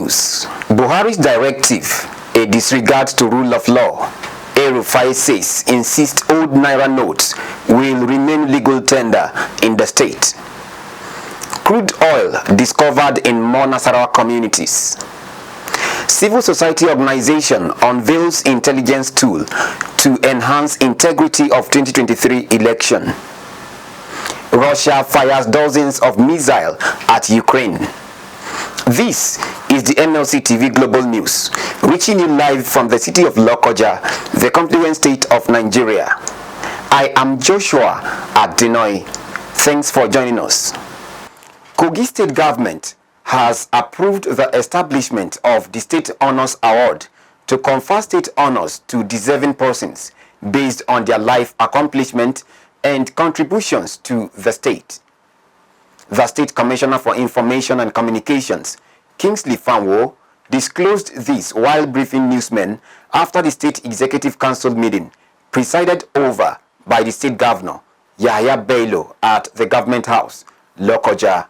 news. Buhari's directive, a disregard to rule of law. El-RUFAI says insists old naira notes will remain legal tender in the state. Crude oil discovered in more NASARAWA communities. Civil society organization unveils intelligence tool to enhance integrity of 2023 election. Russia fires dozens of missiles at Ukraine. This is the MLC TV Global News, reaching you live from the city of Lokoja, the confluent state of Nigeria. I am Joshua Adenoy. Thanks for joining us. Kogi State Government has approved the establishment of the State Honors Award to confer state honors to deserving persons based on their life accomplishment and contributions to the state. The State Commissioner for Information and Communications, Kingsley Fanwo, disclosed this while briefing newsmen after the State Executive Council meeting presided over by the State Governor, Yahya Bello, at the Government House, Lokoja.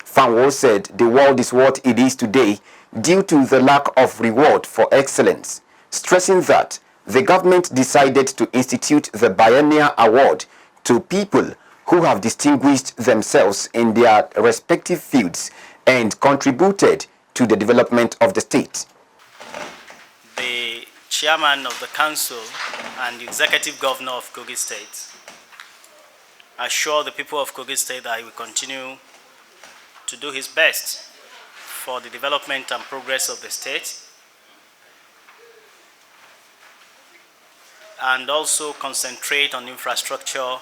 Fanwo said the world is what it is today due to the lack of reward for excellence, stressing that the government decided to institute the Biennial Award to people who have distinguished themselves in their respective fields and contributed to the development of the state. The chairman of the council and the executive governor of Kogi State assure the people of Kogi State that he will continue to do his best for the development and progress of the state, and also concentrate on infrastructure,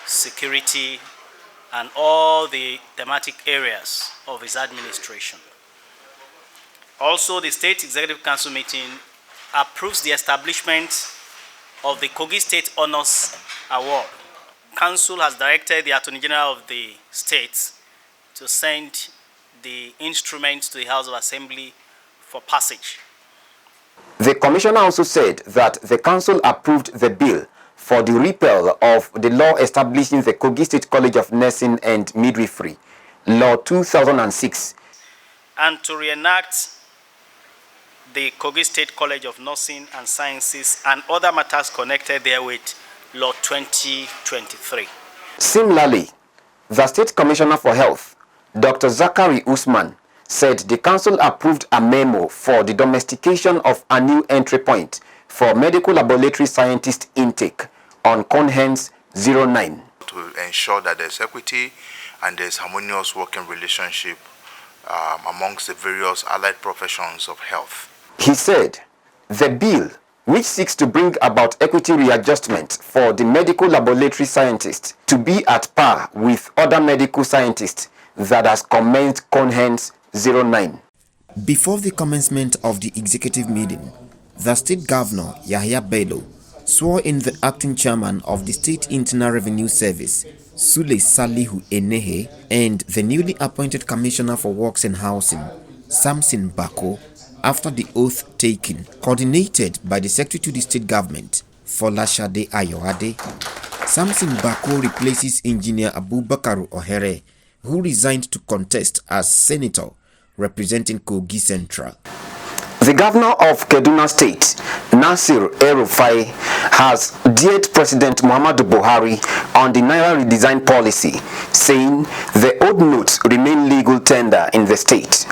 security, and all the thematic areas of his administration. Also, the State Executive Council meeting approves the establishment of the Kogi State Honors Award. Council has directed the Attorney General of the state to send the instrument to the House of Assembly for passage. The commissioner also said that the council approved the bill for the repeal of the law establishing the Kogi State College of Nursing and Midwifery, Law 2006, and to reenact the Kogi State College of Nursing and Sciences and other matters connected therewith, Law 2023. Similarly, the State Commissioner for Health, Dr. Zachary Usman, said the council approved a memo for the domestication of a new entry point for medical laboratory scientist intake on Conhens 09. To ensure that there's equity and there's harmonious working relationship amongst the various allied professions of health. He said the bill, which seeks to bring about equity readjustment for the medical laboratory scientists to be at par with other medical scientists, that has commenced Conhens 09. Before the commencement of the executive meeting, the state governor, Yahya Bello, swore in the acting chairman of the State Internal Revenue Service, Sule Salihu Enehe, and the newly appointed Commissioner for Works and Housing, Samson Bako, after the oath taken, coordinated by the Secretary to the State Government, Folashade Ayoade. Samson Bako replaces Engineer Abubakar Ohere, who resigned to contest as senator representing Kogi Central. The governor of Kaduna State, Nasir El-RUFAI, has dared President Muhammadu Buhari on the Naira redesign policy, saying the old notes remain legal tender in the state.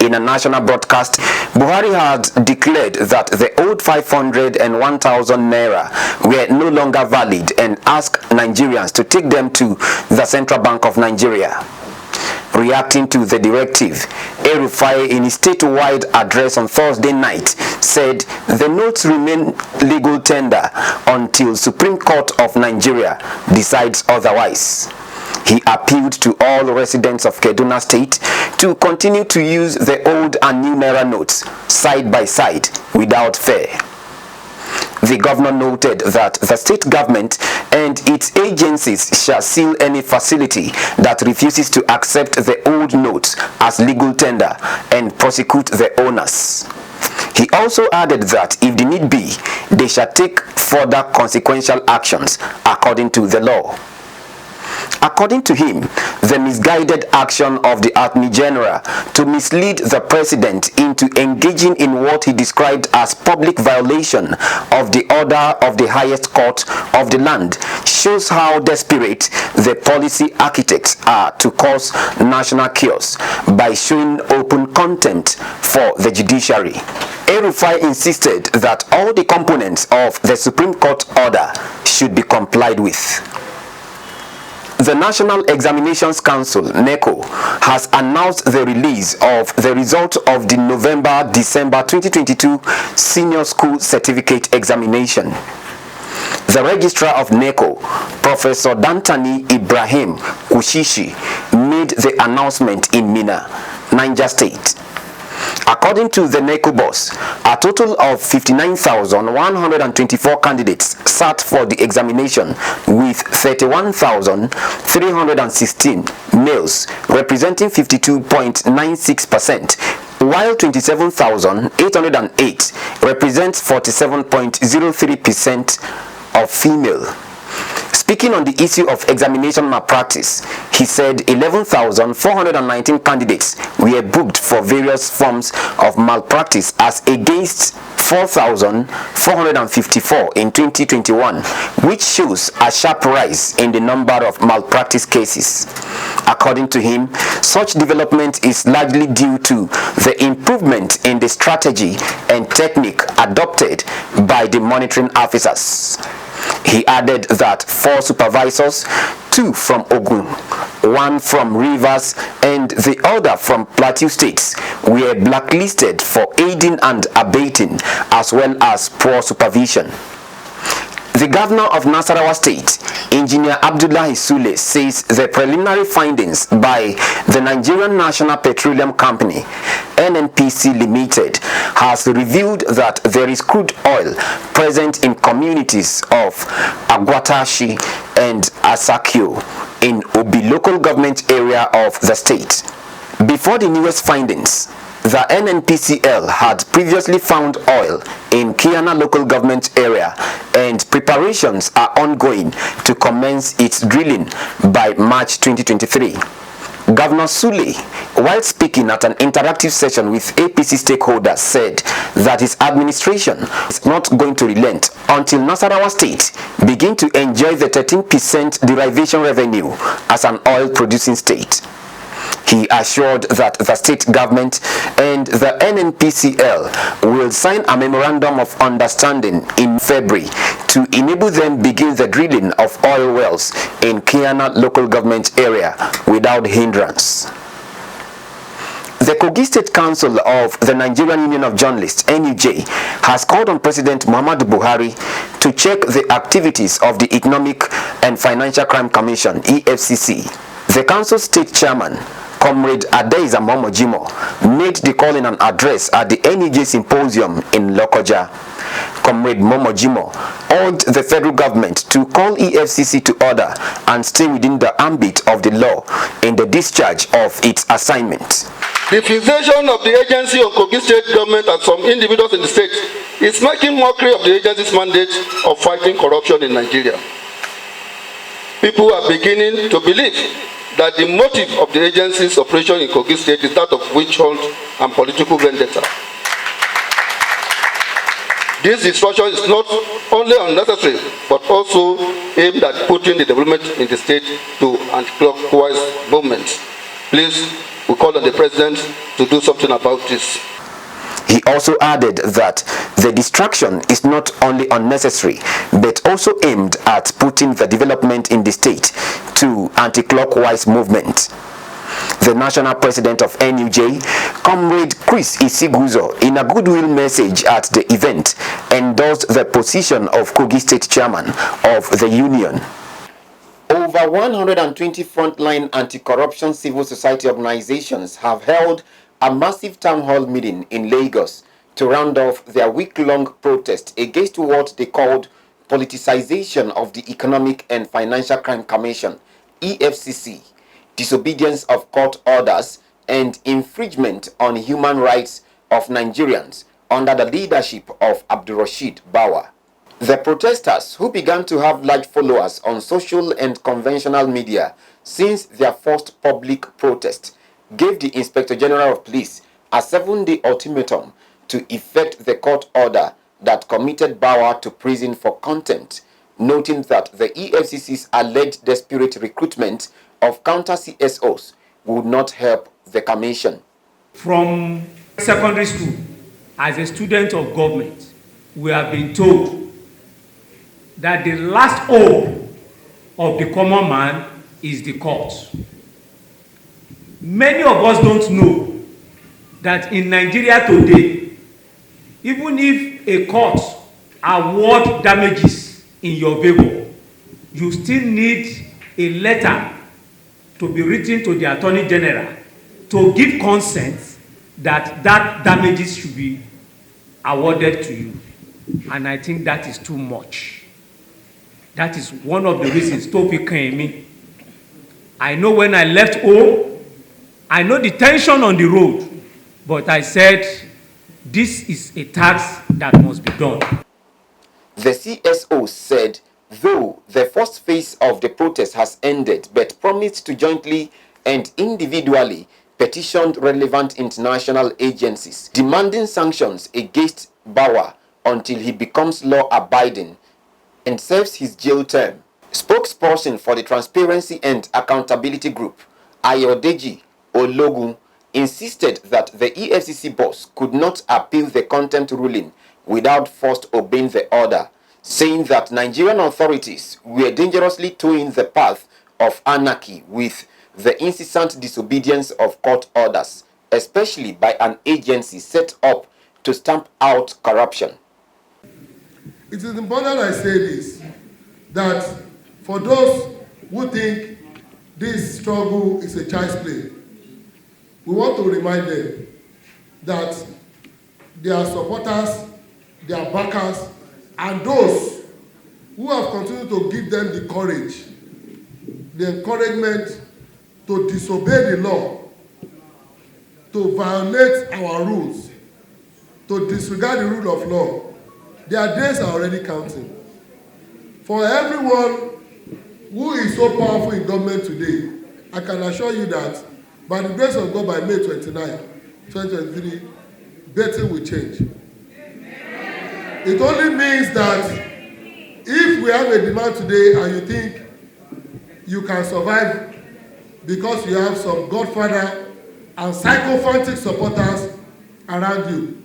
In a national broadcast, Buhari had declared that the old 500 and 1,000 naira were no longer valid and asked Nigerians to take them to the Central Bank of Nigeria. Reacting to the directive, El-RUFAI, in his statewide address on Thursday night, said the notes remain legal tender until Supreme Court of Nigeria decides otherwise. He appealed to all residents of Kaduna State to continue to use the old and new Naira notes side by side without fear. The governor noted that the state government and its agencies shall seal any facility that refuses to accept the old notes as legal tender and prosecute the owners. He also added that if the need be, they shall take further consequential actions according to the law. According to him, the misguided action of the Attorney General to mislead the President into engaging in what he described as public violation of the order of the highest court of the land shows how desperate the policy architects are to cause national chaos by showing open contempt for the judiciary. El-RUFAI insisted that all the components of the Supreme Court order should be complied with. The National Examinations Council, NECO, has announced the release of the result of the November-December 2022 Senior School Certificate Examination. The Registrar of NECO, Professor Dantani Ibrahim Kushishi, made the announcement in Mina, Niger State. According to the NECO boss, a total of 59,124 candidates sat for the examination, with 31,316 males, representing 52.96%, while 27,808 represents 47.03% of female. Speaking on the issue of examination malpractice, he said 11,419 candidates were booked for various forms of malpractice as against 4,454 in 2021, which shows a sharp rise in the number of malpractice cases. According to him, such development is largely due to the improvement in the strategy and technique adopted by the monitoring officers. He added that 4 supervisors, 2 from Ogun, 1 from Rivers, and the other from Plateau states, were blacklisted for aiding and abetting, as well as poor supervision. The governor of Nasarawa State, Engineer Abdullahi Sule, says the preliminary findings by the Nigerian National Petroleum Company, NNPC Limited, has revealed that there is crude oil present in communities of Agwatashi and Asakio in Obi local government area of the state. Before the newest findings, the NNPCL had previously found oil in Kiana local government area, and preparations are ongoing to commence its drilling by March 2023. Governor Sule, while speaking at an interactive session with APC stakeholders, said that his administration is not going to relent until Nasarawa State begin to enjoy the 13% derivation revenue as an oil-producing state. He assured that the state government and the NNPCL will sign a memorandum of understanding in February to enable them begin the drilling of oil wells in Kiana local government area without hindrance. The Kogi State Council of the Nigerian Union of Journalists, NUJ, has called on President Muhammadu Buhari to check the activities of the Economic and Financial Crime Commission, EFCC. The council state chairman, Comrade Adeiza Momojimo, made the call in an address at the NUJ Symposium in Lokoja. Comrade Momojimo urged the federal government to call EFCC to order and stay within the ambit of the law in the discharge of its assignment. The fixation of the agency of Kogi State government and some individuals in the state is making mockery of the agency's mandate of fighting corruption in Nigeria. People are beginning to believe that the motive of the agency's operation in Kogi State is that of witch hunt and political vendetta. This destruction is not only unnecessary, but also aimed at putting the development in the state to anti-clockwise movements. Please, we call on the President to do something about this. He also added that the distraction is not only unnecessary, but also aimed at putting the development in the state to anti-clockwise movement. The national president of NUJ, Comrade Chris Isiguzo, in a goodwill message at the event, endorsed the position of Kogi State chairman of the union. Over 120 frontline anti-corruption civil society organizations have held a massive town hall meeting in Lagos to round off their week-long protest against what they called politicization of the Economic and Financial Crime Commission, EFCC, disobedience of court orders, and infringement on human rights of Nigerians under the leadership of Abdulrasheed Bawa. The protesters, who began to have large followers on social and conventional media since their first public protest, gave the Inspector General of Police a 7-day ultimatum to effect the court order that committed Bauer to prison for contempt, noting that the EFCC's alleged desperate recruitment of counter-CSOs would not help the commission. From secondary school, as a student of government, we have been told that the last hope of the common man is the court. Many of us don't know that in Nigeria today, even if a court award damages in your favor, you still need a letter to be written to the Attorney General to give consent that that damages should be awarded to you. And I think that is too much. That is one of the reasons Topi came. I know when I left home, I know the tension on the road, but I said, this is a task that must be done. The CSO said, though the first phase of the protest has ended, but promised to jointly and individually petition relevant international agencies, demanding sanctions against Bauer until he becomes law-abiding and serves his jail term. Spokesperson for the Transparency and Accountability Group, Ayodeji Ologun, insisted that the EFCC boss could not appeal the contempt ruling without first obeying the order, saying that Nigerian authorities were dangerously towing the path of anarchy with the incessant disobedience of court orders, especially by an agency set up to stamp out corruption. It is important I say this, that for those who think this struggle is a child's play, we want to remind them that their supporters, their backers, and those who have continued to give them the courage, the encouragement to disobey the law, to violate our rules, to disregard the rule of law, their days are already counting. For everyone who is so powerful in government today, I can assure you that by the grace of God, by May 29, 2023, better will change. It only means that if we have a demand today and you think you can survive because you have some godfather and sycophantic supporters around you,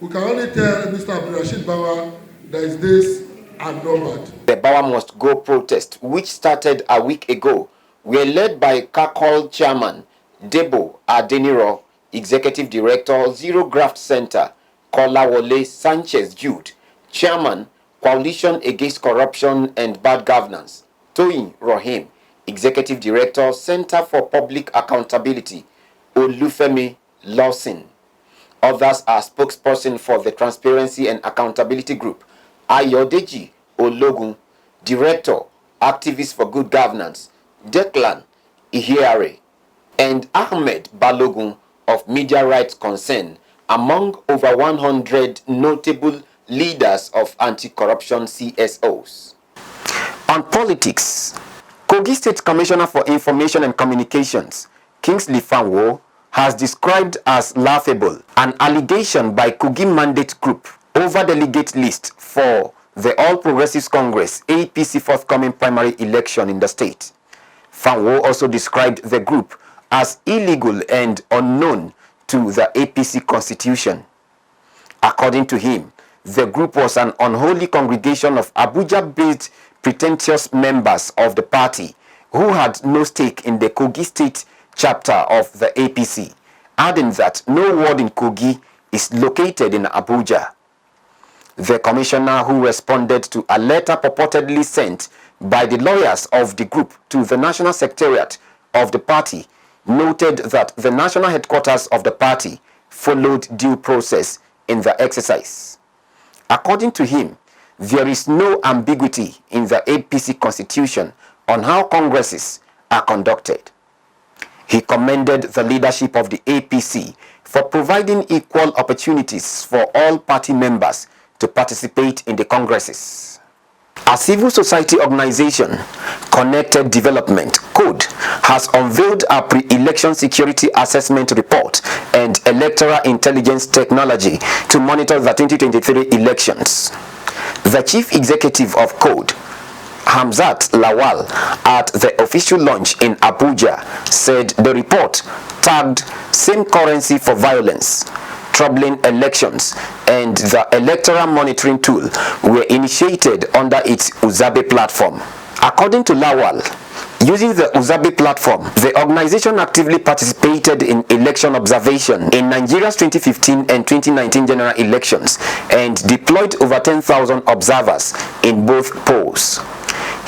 we can only tell Mr. Abdulrasheed Bauer that his days are numbered. The Bauer Must Go protest, which started a week ago, were led by CACOL chairman Debo Adeniro, executive director, Zero Graft Center, Kolawole Sanchez Jude, chairman, Coalition Against Corruption and Bad Governance, Toyin Rohim, executive director, Center for Public Accountability, Olufemi Lawson. Others are spokesperson for the Transparency and Accountability Group, Ayodeji Ologun, director, Activists for Good Governance, Declan Ihiare, and Ahmed Balogun of Media Rights Concern, among over 100 notable leaders of anti-corruption CSOs. On politics, Kogi State Commissioner for Information and Communications, Kingsley Fanwo, has described as laughable an allegation by Kogi Mandate Group over delegate list for the All Progressives Congress APC forthcoming primary election in the state. Fanwo also described the group as illegal and unknown to the APC constitution. According to him, the group was an unholy congregation of Abuja-based pretentious members of the party who had no stake in the Kogi State chapter of the APC, adding that no ward in Kogi is located in Abuja. The commissioner, who responded to a letter purportedly sent by the lawyers of the group to the National Secretariat of the party, noted that the national headquarters of the party followed due process in the exercise. According to him, there is no ambiguity in the APC constitution on how congresses are conducted. He commended the leadership of the APC for providing equal opportunities for all party members to participate in the congresses. A civil society organization, Connected Development, CODE, has unveiled a pre-election security assessment report and electoral intelligence technology to monitor the 2023 elections. The chief executive of CODE, Hamzat Lawal, at the official launch in Abuja, said the report, tagged "Same Currency for Violence, Troubling Elections," and the Electoral Monitoring Tool were initiated under its Uzabe platform. According to Lawal, using the Uzabe platform, the organization actively participated in election observation in Nigeria's 2015 and 2019 general elections and deployed over 10,000 observers in both polls.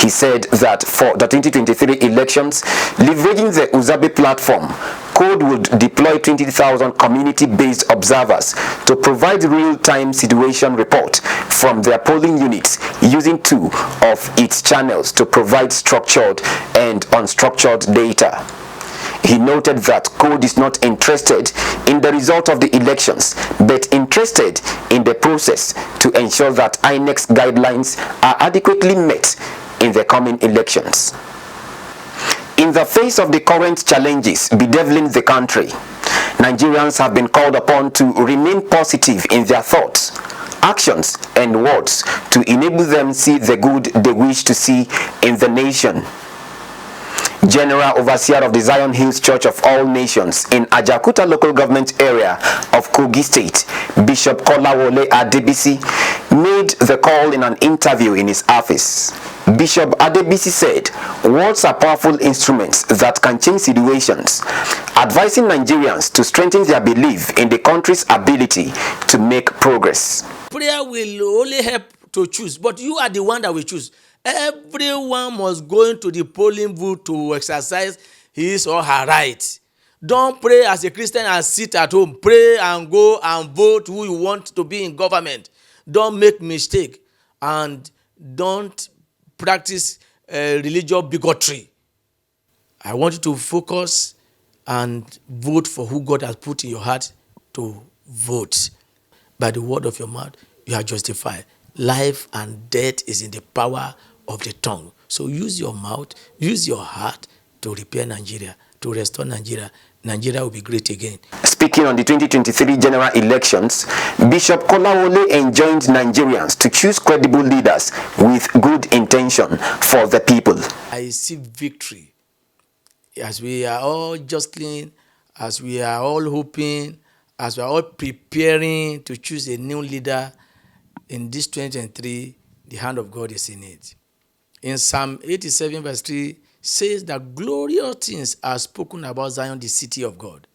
He said that for the 2023 elections, leveraging the Uzabe platform, CODE would deploy 20,000 community-based observers to provide real-time situation report from their polling units using two of its channels to provide structured and unstructured data. He noted that CODE is not interested in the result of the elections, but interested in the process to ensure that INEC's guidelines are adequately met in the coming elections. In the face of the current challenges bedeviling the country, Nigerians have been called upon to remain positive in their thoughts, actions, and words to enable them see the good they wish to see in the nation. General Overseer of the Zion Hills Church of All Nations in Ajakuta local government area of Kogi State, Bishop Kolawole Adebisi, made the call in an interview in his office. Bishop Adebisi said, words are powerful instruments that can change situations, advising Nigerians to strengthen their belief in the country's ability to make progress. Prayer will only help to choose, but you are the one that will choose. Everyone must go into the polling booth to exercise his or her right. Don't pray as a Christian and sit at home. Pray and go and vote who you want to be in government. Don't make mistake and don't practice religious bigotry. I want you to focus and vote for who God has put in your heart to vote. By the word of your mouth, you are justified. Life and death is in the power of the tongue. So use your mouth, use your heart to repair Nigeria, to restore Nigeria. Nigeria will be great again. Speaking on the 2023 general elections, Bishop Kolawole enjoined Nigerians to choose credible leaders with good intention for the people. I see victory as we are all jostling, as we are all hoping, as we are all preparing to choose a new leader in this 2023, the hand of God is in it. In Psalm 87 verse 3 says that glorious things are spoken about Zion, the city of God.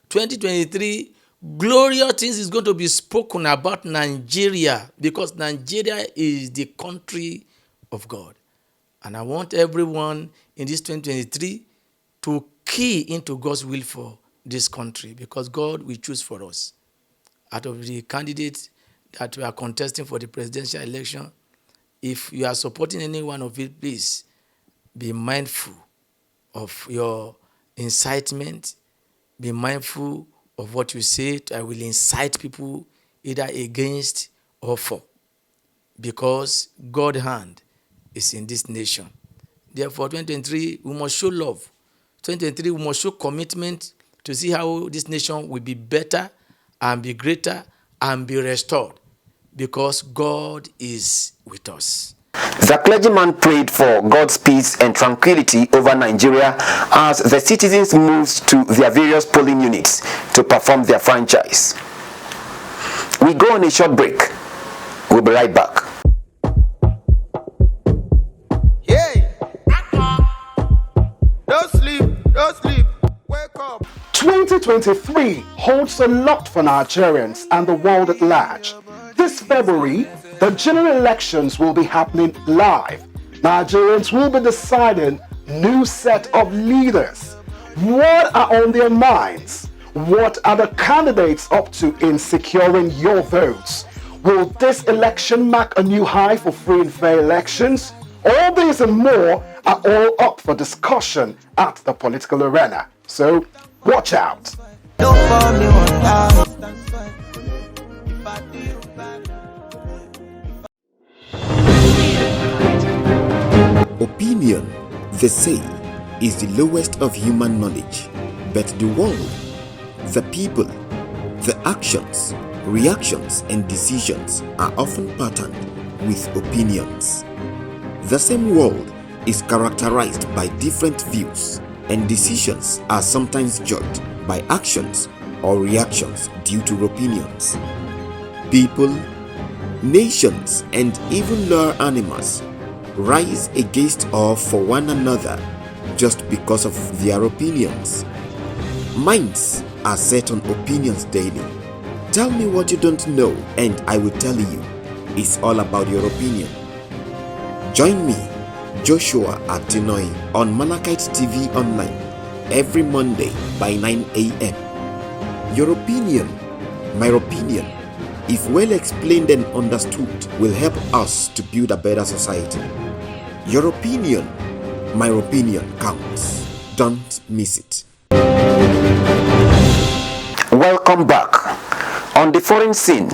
2023, glorious things is going to be spoken about Nigeria because Nigeria is the country of God. And I want everyone in this 2023 to key into God's will for this country because God will choose for us. Out of the candidates that we are contesting for the presidential election, if you are supporting any one of it, please be mindful of your incitement. Be mindful of what you say. I will incite people either against or for, because God's hand is in this nation. Therefore, 2023, we must show love. 2023, we must show commitment to see how this nation will be better and be greater and be restored, because God is with us. The clergyman prayed for God's peace and tranquility over Nigeria as the citizens moved to their various polling units to perform their franchise. We go on a short break. We'll be right back. Hey! Don't sleep, wake up. 2023 holds a lot for Nigerians and the world at large. This February, the general elections will be happening live. Nigerians will be deciding new set of leaders. What are on their minds? What are the candidates up to in securing your votes? Will this election mark a new high for free and fair elections? All these and more are all up for discussion at the political arena. So, watch out. Opinion, they say, is the lowest of human knowledge, but the world, the people, the actions, reactions, and decisions are often patterned with opinions. The same world is characterized by different views, and decisions are sometimes judged by actions or reactions due to opinions. People, nations, and even lower animals rise against or for one another just because of their opinions. Minds are set on opinions daily. Tell me what you don't know and I will tell you. It's all about your opinion. Join me, Joshua Adenoy, on Malachite TV Online every Monday by 9 a.m. Your opinion, my opinion, if well explained and understood, will help us to build a better society. Your opinion, my opinion counts. Don't miss it. Welcome back. On the foreign scene,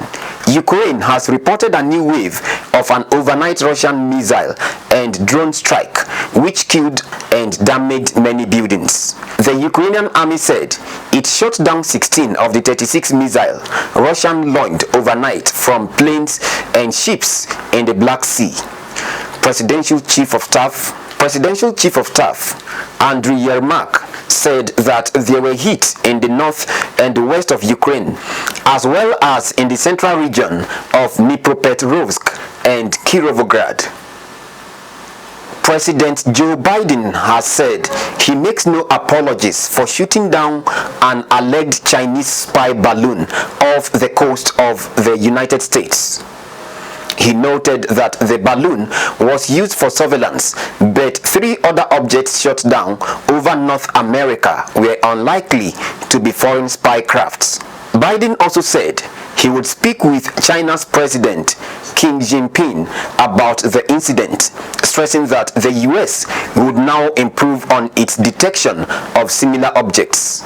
Ukraine has reported a new wave of an overnight Russian missile and drone strike, which killed and damaged many buildings. The Ukrainian army said it shot down 16 of the 36 missiles Russia launched overnight from planes and ships in the Black Sea. Presidential Chief of Staff Andriy Yermak said that there were hits in the north and the west of Ukraine, as well as in the central region of Dnipropetrovsk and Kirovograd. President Joe Biden has said he makes no apologies for shooting down an alleged Chinese spy balloon off the coast of the United States. He noted that the balloon was used for surveillance, but 3 other objects shot down over North America were unlikely to be foreign spy crafts. Biden also said he would speak with China's President Xi Jinping about the incident, stressing that the US would now improve on its detection of similar objects.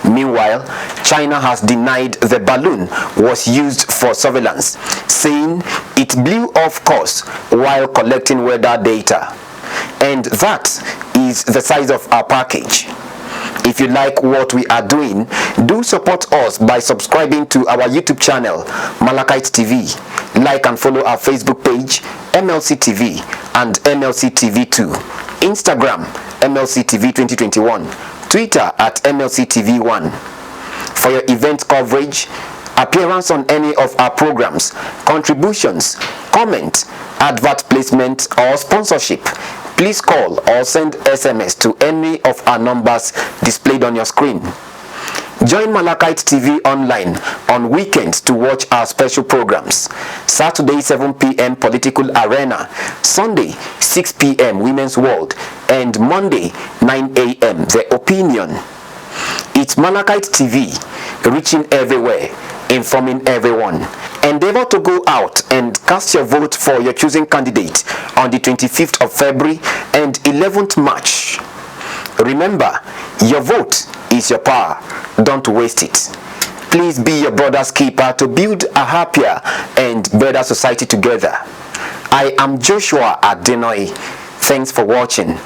Meanwhile, China has denied the balloon was used for surveillance, saying it blew off course while collecting weather data. And that is the size of our package. If you like what we are doing, do support us by subscribing to our YouTube channel, Malachite TV. Like and follow our Facebook page, MLC TV and MLC TV2. Instagram, MLC TV 2021. Twitter at MLC TV1. For your event coverage, appearance on any of our programs, contributions, comment, advert placement or sponsorship, please call or send SMS to any of our numbers displayed on your screen. Join Malachite TV Online on weekends to watch our special programs. Saturday 7 p.m. Political Arena, Sunday 6 p.m. Women's World, and Monday 9 a.m. The Opinion. It's Malachite TV, reaching everywhere, informing everyone. Endeavor to go out and cast your vote for your choosing candidate on the 25th of February and 11th March. Remember, your vote is your power. Don't waste it. Please be your brother's keeper to build a happier and better society together. I am Joshua Adenoy. Thanks for watching.